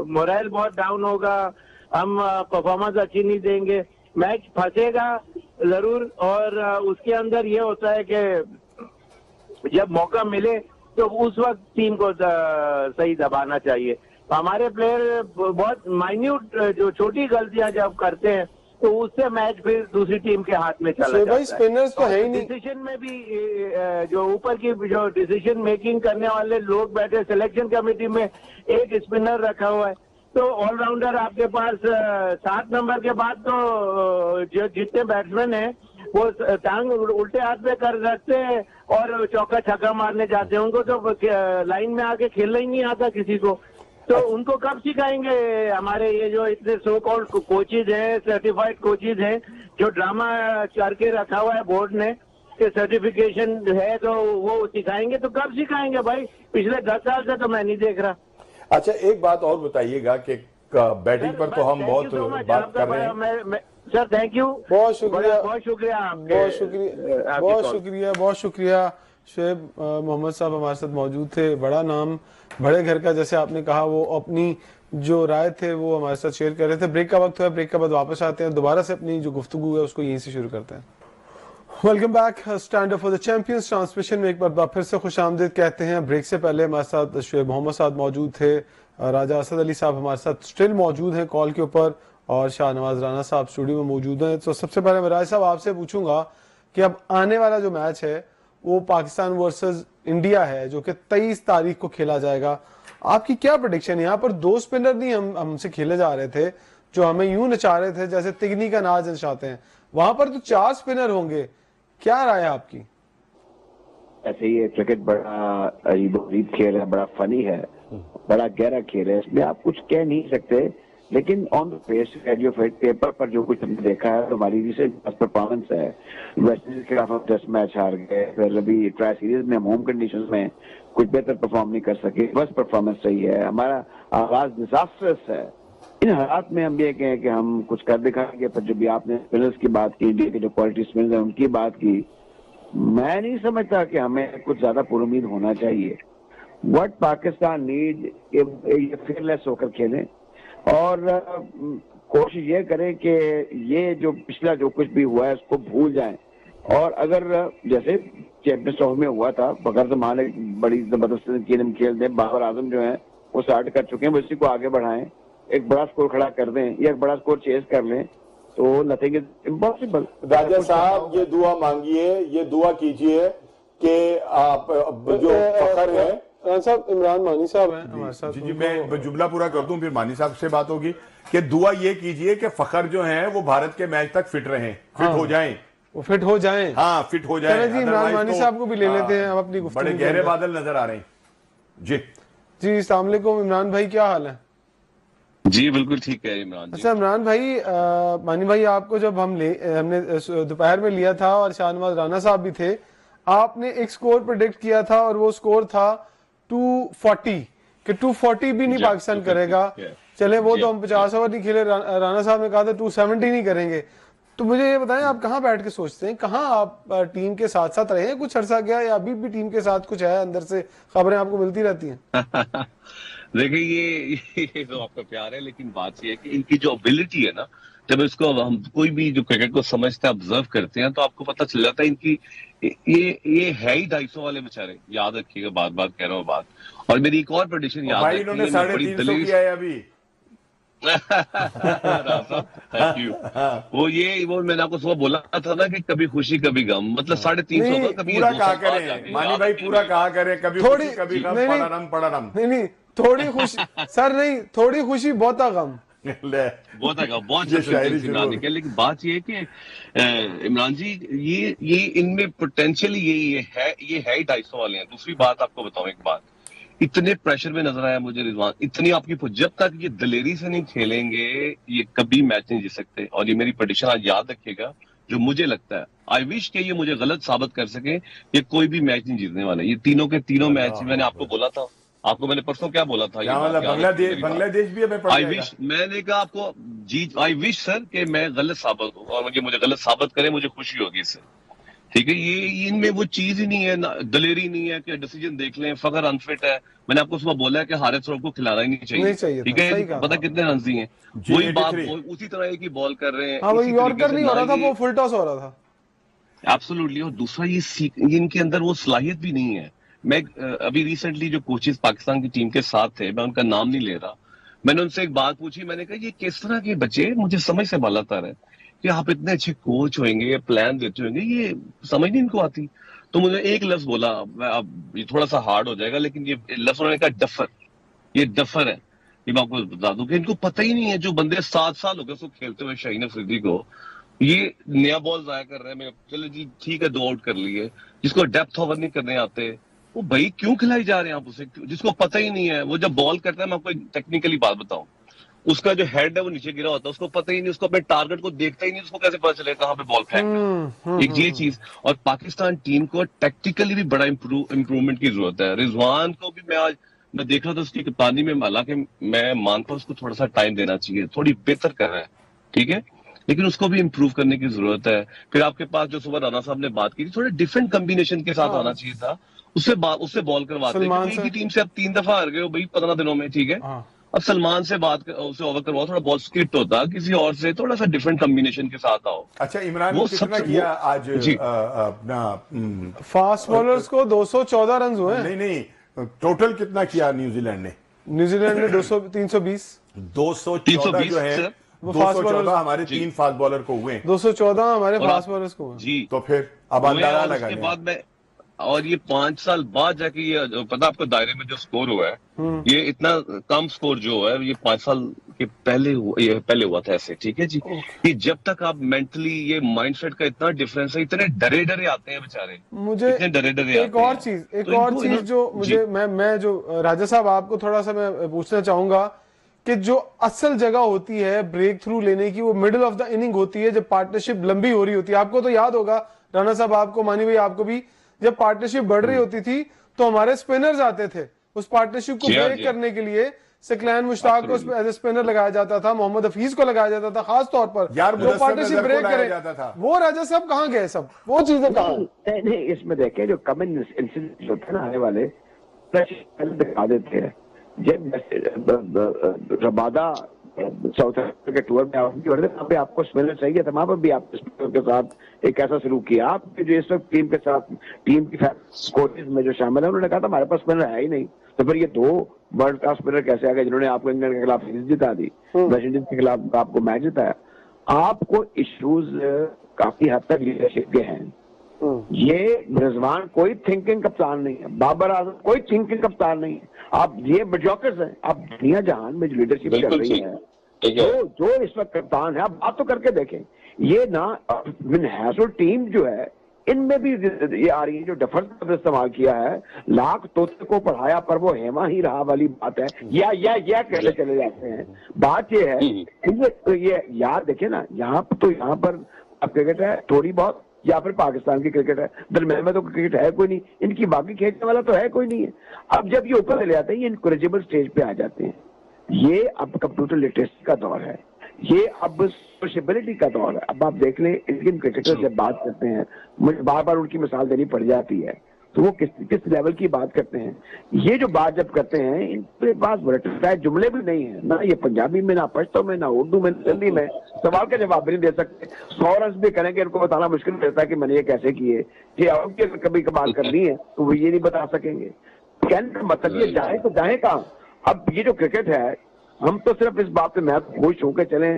मोरल बहुत डाउन होगा, हम परफॉर्मेंस अच्छी नहीं देंगे। मैच फंसेगा जरूर, और उसके अंदर ये होता है कि जब मौका मिले तो उस वक्त टीम को सही दबाना चाहिए। हमारे प्लेयर बहुत माइन्यूट, जो छोटी गलतियां जब करते हैं तो उससे मैच फिर दूसरी टीम के हाथ में चला जाता है।
स्पिनर्स तो है ही नहीं।
डिसीजन में भी जो ऊपर की जो डिसीजन मेकिंग करने वाले लोग बैठे, सिलेक्शन कमेटी में एक स्पिनर रखा हुआ है, तो ऑलराउंडर आपके पास 7 नंबर के बाद तो जो जितने बैट्समैन हैं वो टांग उल्टे हाथ पे कर रखते हैं और चौका छक्का मारने जाते हैं। उनको तो लाइन में आके खेलना ही नहीं आता किसी को, तो उनको कब सिखाएंगे? हमारे ये जो इतने सो कॉल्ड कोचेज हैं, सर्टिफाइड कोचेज हैं, जो ड्रामा करके रखा हुआ है बोर्ड ने कि सर्टिफिकेशन है, तो वो सिखाएंगे? तो कब सिखाएंगे भाई? पिछले 10 साल से तो मैं नहीं देख रहा।
अच्छा, एक बात और बताइएगा कि बैटिंग पर तो हम बहुत बात कर रहे हैं।
सर थैंक यू,
बहुत शुक्रिया,
बहुत शुक्रिया,
बहुत शुक्रिया, बहुत शुक्रिया, बहुत शुक्रिया शुएब मोहम्मद साहब हमारे साथ मौजूद थे। बड़ा नाम, बड़े घर का, जैसे आपने कहा, वो अपनी जो राय थे वो हमारे साथ शेयर कर रहे थे। ब्रेक का वक्त हुआ, ब्रेक के बाद वापस आते हैं, दोबारा से अपनी जो गुफ्तगू है उसको यहीं से शुरू करते हैं। Welcome back, stand up for the champions transmission में एक बार फिर से खुश आमदीद कहते हैं। ब्रेक से पहले हमारे साथ शुएब मोहम्मद साहब मौजूद थे, राजा असद अली साहब हमारे साथ स्टिल मौजूद हैं कॉल के ऊपर, और शाहनवाज राना साहब स्टूडियो में मौजूद हैं। तो सबसे पहले मैं राज साहब आपसे पूछूंगा कि अब आने वाला जो मैच है वो पाकिस्तान वर्सेस इंडिया है, जो कि 23 तारीख को खेला जाएगा। आपकी क्या प्रेडिक्शन है? यहाँ पर 2 स्पिनर नहीं हमसे खेले जा रहे थे जो हमें यूं नचा रहे थे जैसे तिगनी का नाच नचाते हैं, वहां पर तो 4 स्पिनर होंगे। क्या राय है आपकी?
ऐसे ही क्रिकेट बड़ा अजीब खेल है, बड़ा फनी है, बड़ा गहरा खेल है, इसमें आप कुछ कह नहीं सकते। लेकिन ऑन द फेस जो पेपर पर जो कुछ हमने देखा है, तो हमारी रिसेंट परफॉर्मेंस है। वेस्ट इंडीज के खिलाफ हम टेस्ट मैच हार गए, फिर अभी ट्राई सीरीज में हम होम कंडीशंस में कुछ बेहतर परफॉर्म नहीं कर सके, बस परफॉर्मेंस सही है, हमारा आगाज डिजास्टर्स है। इन हालात में हम ये कहें कि हम कुछ कर दिखाएंगे, पर जो भी आपने स्पिनर्स की बात की, इंडिया के जो क्वालिटी स्पिनर्स है उनकी बात की, मैं नहीं समझता कि हमें कुछ ज्यादा पुरुमीद होना चाहिए। व्हाट पाकिस्तान नीड, फेयरलेस होकर खेलें और कोशिश ये करें कि ये जो पिछला जो कुछ भी हुआ है उसको भूल जाएं। और अगर जैसे चैंपियंस ट्रॉफी में हुआ था, बगैर तो मान बड़ी जबरदस्त गेम खेल दें, बाबर आजम जो है वो स्टार्ट कर चुके हैं, वो इसी को आगे बढ़ाएं, एक बड़ा स्कोर खड़ा कर दें या एक बड़ा स्कोर चेस कर लें, तो नथिंग इज इम्पॉसिबल।
राजा साहब, ये दुआ मांगिए, ये दुआ कीजिए कि आप जो फखर है
साहब, इमरान मानी साहब हैं हमारे साथ।
जी, मैं जुमला पूरा कर दूं, फिर मानी साहब से बात होगी। कि दुआ ये कीजिए कि फखर जो हैं वो भारत के मैच तक फिट रहें, फिट हो जाएं,
वो फिट हो जाएं।
हाँ, फिट हो जाएं।
जी, इमरान मानी साहब को भी ले लेते हैं हम अपनी गुफ्तगू।
बड़े गहरे बादल नजर आ रहे हैं। जी
जी, अस्सलाम वालेकुम इमरान भाई, क्या हाल है?
जी बिल्कुल ठीक है इमरान जी।
अच्छा इमरान भाई, मानी भाई, आपको जब हमने दोपहर में लिया था और शाहनवाज राना साहब भी थे, आपने एक स्कोर प्रेडिक्ट किया था और वो स्कोर था 240, कि 240 भी नहीं पाकिस्तान करेगा। चले वो तो हम 50 ओवर नहीं खेले, राना साहब ने कहा था 270 नहीं करेंगे। तो मुझे ये बताएं, आप कहाँ बैठ के सोचते हैं, कहाँ आप टीम के साथ साथ रहे हैं कुछ अरसा गया, या अभी भी टीम के साथ कुछ है, अंदर से खबरें आपको मिलती रहती हैं?
देखिए ये तो आपका प्यार है, लेकिन बात ये है कि इनकी जो एबिलिटी है ना, जब इसको हम कोई भी जो क्रिकेट को समझते हैं, ऑब्जर्व करते हैं, तो आपको पता चल जाता है इनकी ये है ही 250 वाले बेचारे, याद रखिएगा, बात बात कह रहा हूँ बात। और मेरी एक और प्रेडिक्शन याद
भाई, इन्होंने 350 किया है अभी।
Thank you. वो मैंने आपको सुबह बोला था ना कि कभी खुशी कभी गम, मतलब 350 का कभी
पूरा कहा करें मानी भाई, पूरा कहा करें, कभी खुशी कभी गम, पड़ारम।
नहीं, थोड़ी खुशी सर, नहीं, थोड़ी खुशी बहुता गम।
बहुत अच्छा। लेकिन बात ये है कि इमरान जी, ये इनमें पोटेंशियली ये है ही 250 वाले हैं। दूसरी बात आपको बताऊं, एक बात, इतने प्रेशर में नजर आया मुझे रिजवान, इतनी आपकी जब तक ये दलेरी से नहीं खेलेंगे ये कभी मैच नहीं जीत सकते। और ये मेरी प्रेडिक्शन आज याद रखिएगा, जो मुझे लगता है, आई विश के ये मुझे गलत साबित कर सके, ये कोई भी मैच नहीं जीतने वाले। ये तीनों के तीनों मैच मैंने आपको बोला था, आपको मैंने परसों क्या बोला था,
बांग्लादेश भी हमें
आई विश, मैंने कहा आपको जी, आई विश सर कि मैं गलत साबित हूँ, और मुझे गलत साबित करे, मुझे खुशी होगी इससे। ठीक है, ये इनमें वो चीज ही नहीं है, दलेरी नहीं है कि डिसीजन देख लें, फखर अनफिट है। मैंने आपको सुबह बोला है कि हारिस सरोफ को खिलाना ही नहीं चाहिए। ठीक है, पता कितने रन दिए हैं, वही बात, उसी तरह एक ही बॉल कर रहे हैं।
हाँ, यॉर्कर नहीं हो रहा था, वो फुल टॉस हो रहा था।
एब्सोल्युटली। और दूसरा, ये इनके अंदर वो सलाहियत भी नहीं है। मैं अभी रिसेंटली जो कोचेस पाकिस्तान की टीम के साथ थे, मैं उनका नाम नहीं ले रहा, मैंने उनसे एक बात पूछी, मैंने कहा ये किस तरह के बच्चे, मुझे समझ से बाला तर है कि आप इतने अच्छे कोच होंगे, प्लान देते होंगे, ये समझ नहीं इनको आती। तो मुझे एक लफ्ज बोला, अब ये थोड़ा सा हार्ड हो जाएगा, लेकिन ये लफ्ज उन्होंने कहा डफर। ये डफर है, ये मैं आपको बता दूं कि इनको पता ही नहीं है। जो बंदे 7 साल हो गए उसको खेलते हुए, शाहीन अफरीदी को, ये नया बॉल जाया कर रहे हैं। चलो जी ठीक है, 2 आउट कर लिए। जिसको डेप्थ ओवर नहीं करने आते, वो भाई क्यों खिलाई जा रहे हैं आप उसे, जिसको पता ही नहीं है। वो जब बॉल करता है, मैं आपको टेक्निकली बात बताऊं, उसका जो हेड है वो नीचे गिरा होता है, उसको पता ही नहीं, उसको अपने टारगेट को देखता ही नहीं, उसको कैसे पता चलेगा कहां पे बॉल फेंकना है। एक ये चीज। और पाकिस्तान टीम को टैक्टिकली भी बड़ा इंप्रूवमेंट की जरूरत है। रिजवान को भी मैं देख रहा था उसकी कप्तानी में, हालांकि मैं मानता हूं उसको थोड़ा सा टाइम देना चाहिए, थोड़ी बेहतर कर रहा है। ठीक है, लेकिन उसको भी इम्प्रूव करने की जरूरत है। फिर आपके पास जो सुबह राणा साहब ने बात की थी, थोड़े डिफरेंट कॉम्बिनेशन के साथ आना चाहिए था। उससे बॉल करवाते हैं,
सलमान
क्योंकि एक
से
ही टीम से अब 3 दफा हार गए हो भाई 15 दिनों में, ठीक है।
हाँ
अब सलमान से उससे ओवर करवाओ, थोड़ा बॉल स्किट होता, किसी और से थोड़ा सा डिफरेंट कॉम्बिनेशन के साथ आओ।
अच्छा, इमरान
वो
कितना
सबसे
किया आज
जी
अपना
फास्ट बॉलर्स को 214 रन हुए हैं।
नहीं नहीं, टोटल कितना किया न्यूजीलैंड ने?
न्यूजीलैंड ने 200 320
214
320
जो है,
सर।
वो फास्ट
214
बॉलर
हमारे
जी।
3 फास्ट बॉलर को हुए।
214 हमारे
और
फास्ट
आप
बॉलर्स को हुए।
जी
तो फिर अब
हुए,
अंदाजा
और
लगा
उसके
लें।
बाद में, और ये 5 साल बाद जाके ये पता आपको दायरे में जो स्कोर हुआ है, ये इतना कम स्कोर जो है ये 5 साल के पहले हुआ था ऐसे, ठीक है जी। कि जब तक आप मेंटली, ये माइंडसेट का इतना डिफरेंस है, इतने डरे डरे आते हैं बेचारे,
मुझे
इतने डरे डरे
एक
आते
और
हैं।
चीज
तो इनको
जो मुझे मैं जो राजा साहब आपको थोड़ा सा मैं पूछना चाहूंगा कि जो असल जगह होती है ब्रेक थ्रू लेने की, वो मिडिल ऑफ द इनिंग होती है, जब पार्टनरशिप लंबी हो रही होती है। आपको तो याद होगा राणा साहब, आपको, मानी भाई आपको भी, जब पार्टनरशिप बढ़ रही होती थी तो हमारे स्पिनर्स आते थे उस पार्टनरशिप को
जी हाँ,
ब्रेक
जी हाँ।
करने के लिए। सकलैन मुश्ताक को एज ए स्पिनर लगाया जाता था, मोहम्मद हफीज को लगाया जाता था खास तौर पर,
यार,
जो
मुदस्सिर
पार्टनरशिप
नजर को
ब्रेक
लाया
करे।
जाता था।
वो राजा साहब कहाँ गए सब, वो चीजें कहाँ हैं?
नहीं नहीं, इसमें देखें जो कम इंसिडेंट होते हैं ना आने वाले, पहले दिखा देते हैं। जब रबादा साउथ अफ्रीका के टूर में आउट वहाँ पे आपको स्पिनर चाहिए था, वहां पर भी आपने स्पिनर के साथ एक ऐसा सलूक किया। आपके जो इस वक्त टीम के साथ, टीम की कोचेज में जो शामिल है, उन्होंने कहा था हमारे पास स्पिनर है ही नहीं। तो फिर ये 2 वर्ल्ड क्लास स्पिनर कैसे आ गए जिन्होंने आपको इंग्लैंड के खिलाफ सीरीज जिता दी, वेस्ट इंडीज के खिलाफ आपको मैच जिताया। आपको इश्यूज काफी हद तक लीडरशिप के हैं। ये रिजवान कोई थिंकिंग कप्तान नहीं है, बाबर आजम कोई थिंकिंग कप्तान नहीं है। आप ये बजॉकर्स हैं। आप दुनिया जहान में जो लीडरशिप चल
बिल्कुल
रही
सही,
है,
ठीक है।
जो इस वक्त कप्तान है, आप बात तो करके देखें। ये ना हैसुल टीम जो है, इनमें भी ये आ रही है जो डिफेंस इस्तेमाल किया है, लाख तोते को पढ़ाया पर वो हेमा ही रहा वाली बात है। या कहते चले जाते हैं। बात ये है, ये यार देखिए ना, यहाँ पर अब क्रिकेट है थोड़ी बहुत, या फिर पाकिस्तान की क्रिकेट है, दरम्यान में तो क्रिकेट है कोई नहीं, इनकी बाकी खेलने वाला तो है कोई नहीं है। अब जब ये ऊपर चले जाते हैं, ये इनकरेजेबल स्टेज पे आ जाते हैं। ये अब कंप्यूटर लिटरेसी का दौर है, ये अब सोशबिलिटी का दौर है। अब आप देख लें, इंडियन क्रिकेटर जब बात करते हैं, मुझे बार बार उनकी मिसाल देनी पड़ जाती है, तो वो किस लेवल की बात करते हैं। ये जो बात जब करते हैं, इनके पास वर्टिफाइड जुमले भी नहीं है, ना ये पंजाबी में, ना पश्तो में, ना उर्दू में, हिंदी में सवाल का जवाब भी नहीं दे सकते। 100 रन भी करेंगे, इनको बताना मुश्किल रहता है कि मैंने ये कैसे किए। ये आउट की कभी कबाल करनी है तो वो ये नहीं बता सकेंगे। कहने का मतलब ये जाए तो जाए कहाँ। अब ये जो क्रिकेट है, हम तो सिर्फ इस बात पे मैं खुश हूं के चले,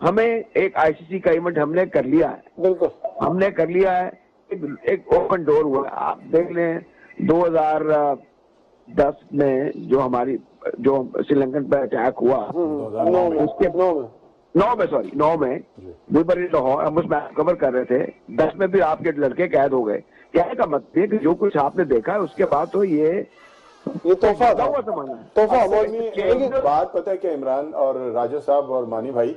हमें एक आईसीसी का इवेंट हमने कर लिया है,
बिल्कुल
हमने कर लिया है, एक ओपन डोर हुआ। आप देख लें 2010 में जो श्रीलंकन पर अटैक हुआ, उसके 9 में लाहौर, हम उस मैच कवर कर रहे थे, 10 में भी आपके लड़के कैद हो गए। कहने का मतलब है कि जो कुछ आपने देखा है उसके बाद तो ये
तोहफा था,
हुआ जमाना है।
तोहफा।
लेकिन बात पता है क्या इमरान और राजा साहब और मानी भाई,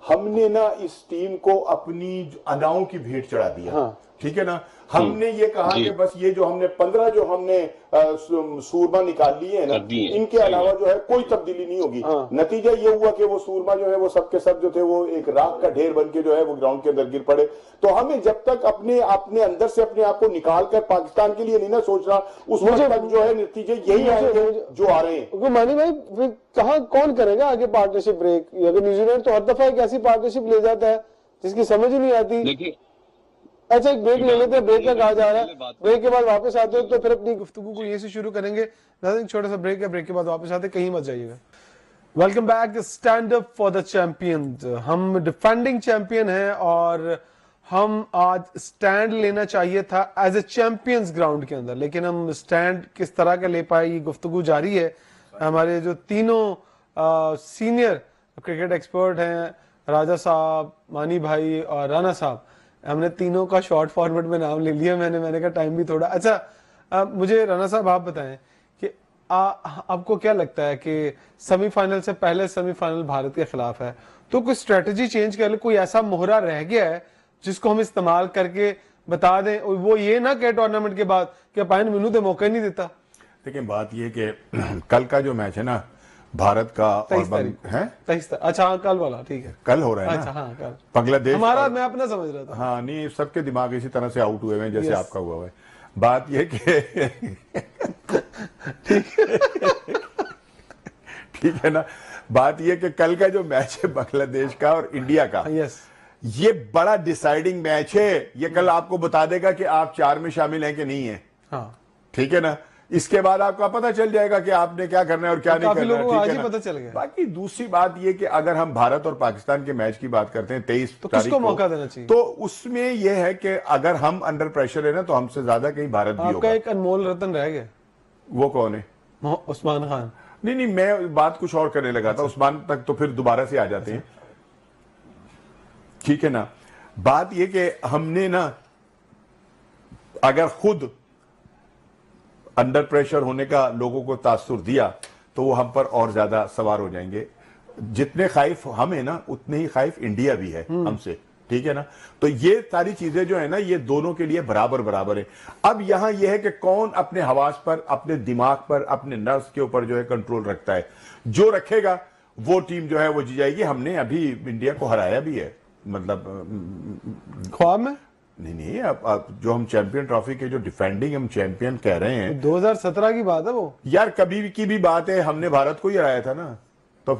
हमने ना इस टीम को अपनी अदाओं की भेंट चढ़ा दिया।
हाँ।
ठीक है ना, हमने ये कहा कि बस ये जो हमने 15 जो हमने सूरमा निकाल लिए है ना, इनके अलावा जो है कोई तब्दीली नहीं होगी।
हाँ।
नतीजा ये हुआ कि वो सूरमा जो है वो सबके सब जो थे वो एक राख का ढेर बन के जो है वो ग्राउंड के अंदर गिर पड़े। तो हमें जब तक अपने अंदर से अपने आप को निकाल कर पाकिस्तान के लिए नहीं ना सोचना, उस वक्त तक जो है नतीजे यही आएंगे जो आ रहे हैं।
क्योंकि मानी भाई फिर कहाँ कौन करेगा आगे पार्टनरशिप ब्रेक? अगर न्यूजीलैंड तो हर दफा एक ऐसी पार्टनरशिप ले जाता है जिसकी समझ ही नहीं आती।
देखिए,
अच्छा, एक ब्रेक ले लेते हैं, ब्रेक का कहा जा रहा है, ब्रेक के बाद वापस आते हो तो फिर अपनी गुफ्तगू को ये से शुरू करेंगे। छोटा सा ब्रेक है, ब्रेक के बाद वापस आते, कहीं मत जाइएगा। Welcome back, stand up for the champion. हम डिफेंडिंग चैंपियन हैं और हम आज स्टैंड लेना चाहिए था एज ए चैंपियंस ग्राउंड के अंदर, लेकिन हम स्टैंड किस तरह का ले पाए, ये गुफ्तगू जारी है। हमारे जो तीनों सीनियर क्रिकेट एक्सपर्ट हैं, राजा साहब, मानी भाई और राणा साहब, हमने तीनों का शॉर्ट फॉर्मेट में नाम ले लिया। मैंने कहा टाइम भी थोड़ा। अच्छा, मुझे राणा साहब आप बताएं कि आपको क्या लगता है कि सेमीफाइनल से पहले सेमीफाइनल भारत के खिलाफ है, तो कोई स्ट्रेटजी चेंज कर ले, कोई ऐसा मोहरा रह गया है जिसको हम इस्तेमाल करके बता दें, वो ये ना कहे टूर्नामेंट के बाद कि पाइन मिनू तो मौका नहीं देता।
देखिए, बात ये कि कल का जो मैच है ना, भारत का और
23 तारीख
है
23 तारीख। अच्छा हाँ, कल वाला ठीक है।
कल हो रहा है
अच्छा
ना।
हाँ कल
बांग्लादेश
हमारा, मैं अपना समझ रहा था।
हाँ नहीं, सबके दिमाग इसी तरह से आउट हुए हैं जैसे
Yes.
आपका हुआ है। बात ये कि ठीक है ना, बात ये कि कल का जो मैच है बांग्लादेश का और इंडिया का,
यस
ये बड़ा डिसाइडिंग मैच है। ये कल आपको बता देगा कि आप 4 में शामिल हैं कि नहीं है।
हाँ,
ठीक है ना, इसके बाद आपको पता चल जाएगा कि आपने क्या करना है और क्या नहीं
काफी
करना है।
लोगों को
ठीक
आज
है
ही
ना?
पता चल गया।
बाकी दूसरी बात ये कि अगर हम भारत और पाकिस्तान के मैच की बात करते हैं 23
तो
तारीख
किसको
को,
मौका देना चाहिए?
तो उसमें यह है कि अगर हम अंडर प्रेशर है ना, तो हमसे ज्यादा कहीं भारत भी
आपका
होगा।
एक अनमोल रतन रह गया,
वो कौन है?
उस्मान खान।
नहीं, मैं बात कुछ और करने लगा था। उस्मान तक तो फिर दोबारा से आ जाते हैं। ठीक है ना, बात यह कि हमने ना अगर खुद अंडर प्रेशर होने का लोगों को तासुर दिया तो वो हम पर और ज्यादा सवार हो जाएंगे। जितने खाइफ हम है ना, उतने ही खाइफ इंडिया भी है हमसे। ठीक है ना, तो ये सारी चीजें जो है ना, ये दोनों के लिए बराबर बराबर है। अब यहां यह है कि कौन अपने हवास पर, अपने दिमाग पर, अपने नर्व्स के ऊपर जो है कंट्रोल रखता है। जो रखेगा वो टीम जो है वो जी जाएगी। हमने अभी इंडिया को हराया भी है, मतलब
ख्वाब में
नहीं, अब जो हम चैंपियन ट्रॉफी के जो डिफेंडिंग हम चैंपियन कह रहे हैं,
2017 की बात है वो।
यार कभी की भी बात है, हमने भारत को ही हराया था ना। तो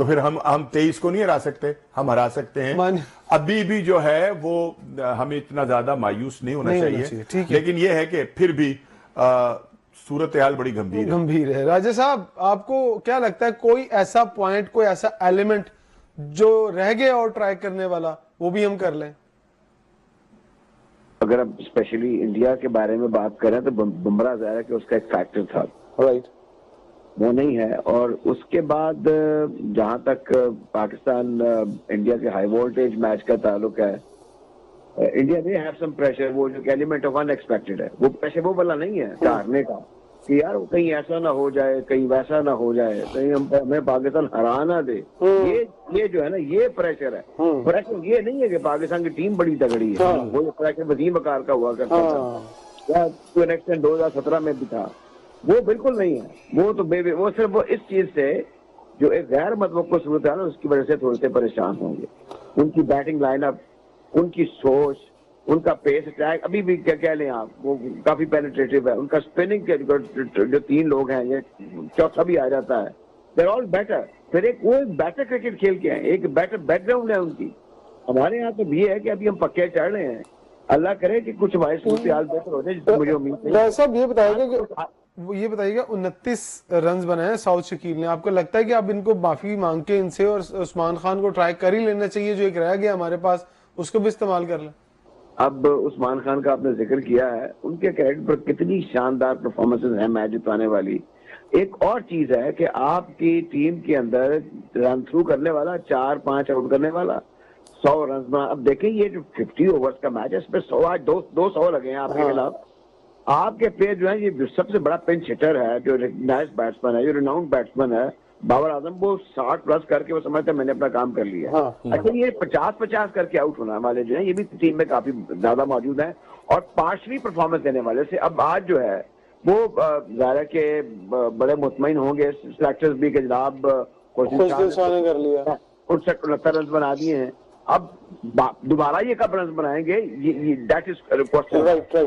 फिर हम 23 को नहीं हरा सकते, हम हरा सकते हैं। अभी भी जो है वो हमें इतना ज्यादा मायूस नहीं होना चाहिए।
ठीक है।
लेकिन ये है कि फिर भी सूरत हाल बड़ी गंभीर
है। राजा साहब, आपको क्या लगता है, कोई ऐसा पॉइंट, कोई ऐसा एलिमेंट जो रह गया और ट्राई करने वाला, वो भी हम कर लें?
अगर अब स्पेशली इंडिया के बारे में बात करें तो बुमराह ज़ाहिर है कि उसका एक फैक्टर था,
राइट,
वो नहीं है। और उसके बाद जहां तक पाकिस्तान इंडिया के हाई वोल्टेज मैच का ताल्लुक है, इंडिया में हैव सम प्रेशर। वो जो एलिमेंट ऑफ अनएक्सपेक्टेड है, वो प्रेशर वो वाला नहीं है हारने का कि यार कहीं ऐसा ना हो जाए, कहीं वैसा ना हो जाए, कहीं हमें पाकिस्तान हरा ना दे। ये जो है ना, ये प्रेशर है। प्रेशर ये नहीं है कि पाकिस्तान की टीम बड़ी तगड़ी है, वो प्रेशर वसीम अकार का हुआ करता था, या टू एन एक्सटेंट 2017 में भी था। वो बिल्कुल नहीं है। वो तो वो सिर्फ वो इस चीज से जो एक गैर मतवक्को सूरत है ना, उसकी वजह से थोड़े से परेशान होंगे। उनकी बैटिंग लाइनअप, उनकी सोच, उनका पेस अटैक, अभी भी क्या कह लें आप, वो काफी पेनिट्रेटिव है। उनका स्पिनिंग के जो 3 लोग हैं, ये चौथा भी आ जाता है, देयर ऑल बेटर। फिर एक वो बेटर क्रिकेट खेल के हैं, एक बेटर बैकग्राउंड है उनकी। हमारे यहाँ तो भी है कि अभी हम पक्के चढ़ रहे हैं। अल्लाह करे कि कुछ हमारी सूरत हाल बेहतर हो जाए, जिसकी मुझे उम्मीद है।
साहब ये बताइएगा 29 रन बनाए हैं साउथ शकील ने। आपको लगता है कि आप इनको माफी मांग के इनसे और उस्मान खान को ट्राई कर ही लेना चाहिए, जो एक रह गया हमारे पास, उसको भी इस्तेमाल कर लें?
अब उस्मान खान का आपने जिक्र किया है, उनके क्रेडिट पर कितनी शानदार परफॉर्मेंसेस हैं मैच जिताने वाली। एक और चीज है कि आपकी टीम के अंदर रन थ्रू करने वाला, 4-5 आउट करने वाला, 100 रन। अब देखें ये जो 50 ओवर्स का मैच है, इसमें 100 आज 200 लगे हैं आपके खिलाफ। आपके प्लेयर जो है, ये सबसे बड़ा पिंच हिटर है, जो रिकग्नाइज्ड बैट्समैन है, जो रिनाउंड बैट्समैन है, बाबर आजम, वो 60 प्लस करके वो समझते हैं मैंने अपना काम कर लिया। अच्छा, ये 50-50 करके आउट होने वाले जो है, ये भी टीम में काफी ज्यादा मौजूद है और पांचवी परफॉर्मेंस देने वाले से अब आज जो है वो ज़ाहिर के बड़े मुतमईन होंगे सिलेक्टर्स भी कि जनाब कोशिश कर लिया, 69 रन बना दिए हैं। अब दोबारा ये कब रन बनाएंगे, ये दैट इज क्वेश्चन।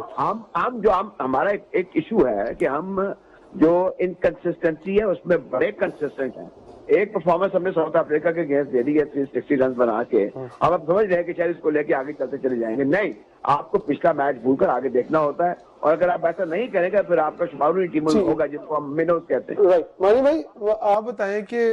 हम जो हमारा एक इशू है कि हम जो इनकंसिस्टेंसी है उसमें बड़े कंसिस्टेंट हैं। एक परफॉर्मेंस हमने साउथ अफ्रीका के अगेंस्ट दे दी है 360 रन बना के। अब आप समझ रहे हैं कि शायद इसको लेके आगे चलते चले जाएंगे। नहीं, आपको पिछला मैच भूलकर आगे देखना होता है, और अगर आप ऐसा नहीं करेंगे फिर आपका शुमारू टीम होगा जिसको हम मिनोज कहते हैं।
राइट, मानी भाई आप बताएं कि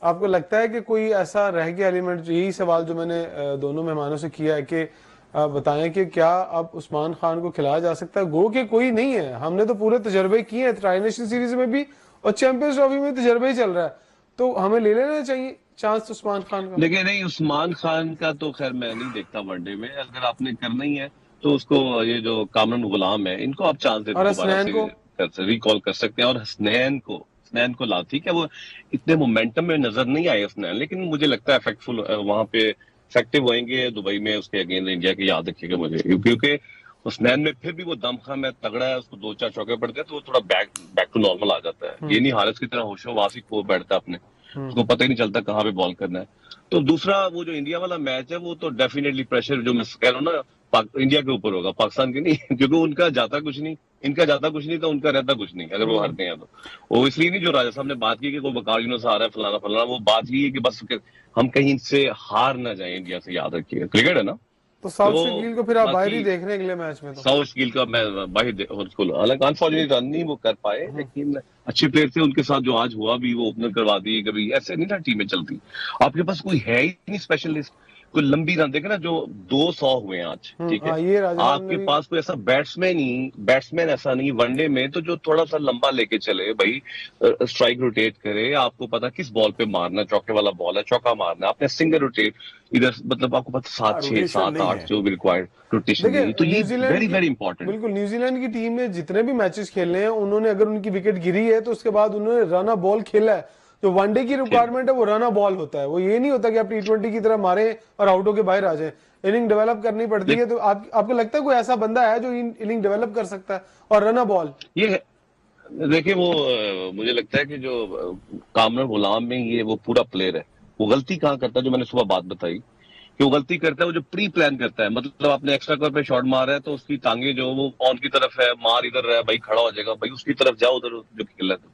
आपको लगता है कि कोई ऐसा रह गया एलिमेंट? यही सवाल जो मैंने दोनों मेहमानों से किया है कि बताएं कि क्या अब उस्मान खान को खिलाया जा सकता है? गो के कोई नहीं है, हमने तो पूरे तजर्बे किए हैं, ट्राई नेशन सीरीज में भी और चैंपियंस ट्रॉफी में तजर्बा ही चल रहा है, तो हमें ले लेना चाहिए चांस उस्मान खान का।
देखिए नहीं, उस्मान खान का तो खैर मैं नहीं देखता वनडे में। अगर आपने करना ही है तो उसको, ये जो कामरान गुलाम है, इनको आप चांस देते दोबारा से रिकॉल कर सकते हैं। और हसनैन को लाती क्या, वो इतने मोमेंटम में नजर नहीं आए हसनैन, लेकिन मुझे लगता है इफेक्टिव होंगे दुबई में उसके अगेंस्ट इंडिया की। याद रखिएगा मुझे, क्योंकि उस्मान में फिर भी वो दमखम है, तगड़ा है, उसको 2-4 चौके पड़ते हैं तो वो थोड़ा बैक टू नॉर्मल आ जाता है। ये नहीं हारिस की तरह होशो-वासी को बैठता अपने, उसको पता ही नहीं चलता कहाँ पे बॉल करना है। तो दूसरा वो जो इंडिया वाला मैच है वो तो डेफिनेटली प्रेशर जो मैं कह रहा हूँ ना इंडिया के ऊपर होगा, पाकिस्तान के नहीं क्योंकि उनका जाता कुछ नहीं, इनका जाता कुछ नहीं तो उनका रहता कुछ नहीं अगर वो हारते हैं तो। वो इसलिए नहीं जो राजा साहब ने बात की कि कोई बकार यूनुस आ रहा है फलाना फलाना, वो बात ही है कि बस हम कहीं इनसे हार ना जाए इंडिया से, याद रखिएगा क्रिकेट है ना।
तो साउथ
तो
शकील को फिर आप बाहर ही
बाकी
देख रहे हैं अगले मैच में तो?
साउथ गिल का मैं भाई उसको हालांकि अनफॉर्चुनेट रन नहीं वो कर पाए, लेकिन अच्छे प्लेयर थे उनके साथ जो आज हुआ भी, वो ओपनर करवा दिए, कभी ऐसे नहीं ना टीमें चलती। आपके पास कोई है ही नहीं स्पेशलिस्ट, कोई लंबी रन देखे ना जो 200 हुए हैं आज, ठीक है।
हाँ, ये राजस्थान में
आपके
भी
पास कोई ऐसा बैट्समैन ऐसा नहीं वनडे में तो जो थोड़ा सा लंबा लेके चले भाई, स्ट्राइक रोटेट करे, आपको पता किस बॉल पे मारना, चौके वाला बॉल है चौका मारना, आपने सिंगल रोटेट इधर, मतलब आपको पता 7 6
रोटेशन
7
नहीं
8
है।
जो भी रिक्वायर्ड रोटेशन
देखिए
नहीं है, तो ये
न्यूजीलैंड
वेरी
की
वेरी इंपॉर्टेंट।
बिल्कुल न्यूजीलैंड की टीम ने जितने भी मैचेस खेले हैं उन्होंने, अगर उनकी विकेट गिरी है तो उसके बाद उन्होंने रन बॉल खेला है। जो वनडे की रिक्वायरमेंट है वो रन बॉल होता है, वो ये नहीं होता कि आप T20 की तरह मारे और आउट होके बाहर आ जाए। इनिंग डेवलप करनी पड़ती है। तो आपको लगता है कोई ऐसा बंदा है जो इनिंग डेवलप कर सकता है और रन बॉल?
ये देखिए वो मुझे लगता है कि जो कामरान गुलाम में ये वो पूरा प्लेयर है, वो गलती कहाँ करता है, जो मैंने सुबह बात बताई कि वो गलती करता है, वो जो प्री प्लान करता है, मतलब आपने एक्स्ट्रा कवर पे शॉट मारा है तो उसकी टांगे जो वो ऑन की तरफ है, मार इधर है भाई, खड़ा हो जाएगा भाई, उसकी तरफ जाओ उधर जो खेल रहा है।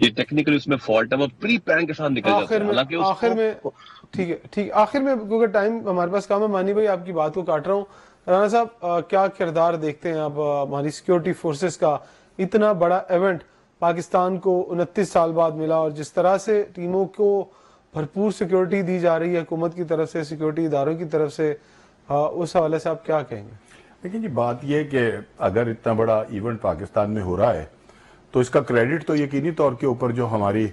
ये टेक्निकली उसमें फॉल्ट है, वो प्री प्लान के साथ निकल जाता है, हालांकि
आखिर में ठीक है, ठीक आखिर में क्योंकि टाइम हमारे पास कम है, मानी भाई आपकी बात को काट रहा हूँ। राणा साहब क्या किरदार देखते हैं आप हमारी सिक्योरिटी फोर्सेस का? इतना बड़ा इवेंट पाकिस्तान को 29 साल बाद मिला और जिस तरह से टीमों को भरपूर सिक्योरिटी दी जा रही है हुकूमत की तरफ से, सिक्योरिटी इदारों की तरफ से, उस हवाले से आप क्या कहेंगे?
लेकिन जी बात यह है कि अगर इतना बड़ा इवेंट पाकिस्तान में हो रहा है तो इसका क्रेडिट तो यकीनी तौर के ऊपर जो हमारी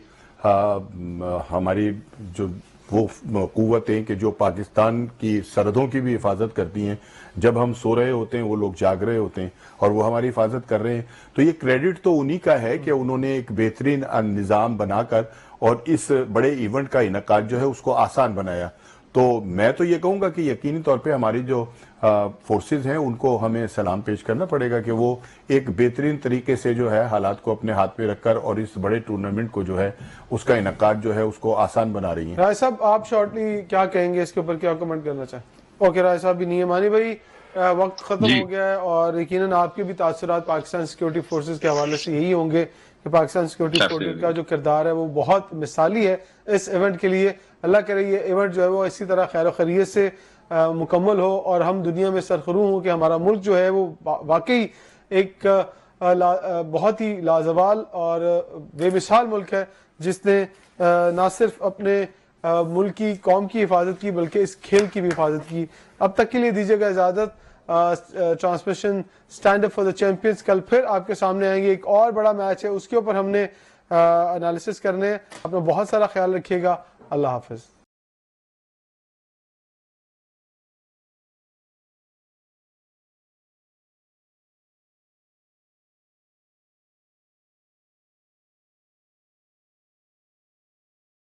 जो वो कुव्वतें कि जो पाकिस्तान की सरहदों की भी हिफाजत करती हैं, जब हम सो रहे होते हैं वो लोग जाग रहे होते हैं और वो हमारी हिफाजत कर रहे हैं, तो ये क्रेडिट तो उन्हीं का है कि उन्होंने एक बेहतरीन निज़ाम बनाकर और इस बड़े इवेंट का इनकाद जो है उसको आसान बनाया। तो मैं तो ये कहूँगा कि यकीनी तौर पे हमारी जो फोर्सेस हैं उनको हमें सलाम पेश करना पड़ेगा कि वो एक बेहतरीन तरीके से जो है हालात को अपने हाथ पे रखकर और इस बड़े टूर्नामेंट को जो है उसका इनकाद जो है उसको आसान बना रही हैं।
राय साहब आप शॉर्टली क्या कहेंगे इसके ऊपर, क्या कमेंट करना चाहें? ओके राय साहब भी नहीं है, मानी भाई वक्त खत्म हो गया है और यकीनन आपके भी तासुरात पाकिस्तान सिक्योरिटी फोर्सेस के हवाले से यही होंगे कि पाकिस्तान सिक्योरिटी फोर्सेस का जो किरदार है वो बहुत मिसाली है इस इवेंट के लिए। अल्लाह करे ये इवेंट जो है वो इसी तरह खैर खैरियत से मुकम्मल हो और हम दुनिया में सरखरू हों कि हमारा मुल्क जो है वो वाकई एक बहुत ही लाजवाल और बेमिसाल मुल्क है जिसने ना सिर्फ अपने मुल्क की कौम की हिफाजत की बल्कि इस खेल की भी हिफाजत की। अब तक के लिए दीजिएगा इजाज़त। Transmission stand up for the champions कल फिर आपके सामने आएंगे, एक और बड़ा मैच है उसके ऊपर हमने एनालिसिस करने। अपना बहुत सारा ख्याल रखिएगा। अल्लाह हाफिज़।